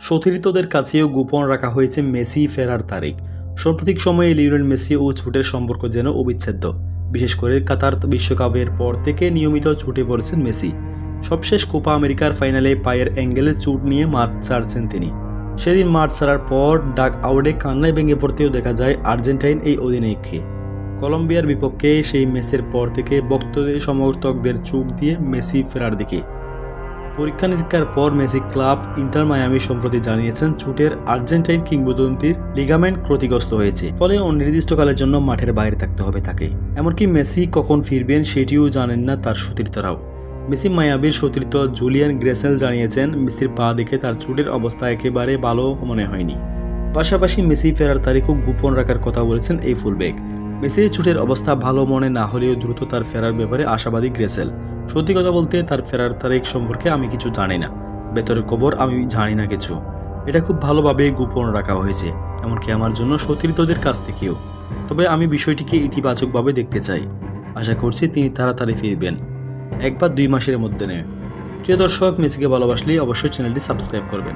সতীর্থদের কাছেও গোপন রাখা হয়েছে মেসি ফেরার তারিখ। সাম্প্রতিক সময়ে লিওনেল মেসি ও ছুটের সম্পর্ক যেন অবিচ্ছেদ্য। বিশেষ করে কাতার বিশ্বকাপের পর থেকে নিয়মিত ছুটে পড়েছেন মেসি। সবশেষ কোপা আমেরিকার ফাইনালে পায়ের অ্যাঙ্গেলে চোট নিয়ে মাঠ ছাড়ছেন তিনি। সেদিন মাঠ ছাড়ার পর ডাক আউটে কান্নায় ভেঙে পড়তেও দেখা যায় আর্জেন্টাইন এই অধিনায়ককে। কলম্বিয়ার বিপক্ষে সেই ম্যাচের পর থেকে ভক্তদের সমর্থকদের চোখ দিয়ে মেসি ফেরার দিকে। পরীক্ষা নিরীক্ষার পর মেসি ক্লাব ইন্টার মায়ামি সম্প্রতি জানিয়েছেন চোটের আর্জেন্টাইন কিংবদন্তির লিগামেন্ট ক্ষতিগ্রস্ত হয়েছে, ফলে অনির্দিষ্টকালের জন্য মাঠের বাইরে থাকতে হবে তাকে। এমনকি মেসি কখন ফিরবেন সেটিও জানেন না তার সতীর্থরাও। মেসি মায়াবির সতীর্থ জুলিয়ান গ্রেসেল জানিয়েছেন মেসির পা দেখে তার চোটের অবস্থা একেবারে ভালো মনে হয়নি। পাশাপাশি মেসি ফেরার তারিখও গোপন রাখার কথা বলেছেন এই ফুলব্যাক। মেসির চোটের অবস্থা ভালো মনে না হলেও দ্রুত তার ফেরার ব্যাপারে আশাবাদী গ্রেসেল। সত্যি কথা বলতে তার ফেরার তারিখ সম্পর্কে আমি কিছু জানি না, ভেতরের খবর আমি জানি না কিছু। এটা খুব ভালোভাবে গোপন রাখা হয়েছে, এমনকি আমার জন্য সতীর্থদের কাছ থেকেও। তবে আমি বিষয়টিকে ইতিবাচকভাবে দেখতে চাই। আশা করছি তিনি তাড়াতাড়ি ফিরবেন, 1 বা 2 মাসের মধ্যে নয়। প্রিয় দর্শক, মেসিকে ভালোবাসলে অবশ্যই চ্যানেলটি সাবস্ক্রাইব করবেন।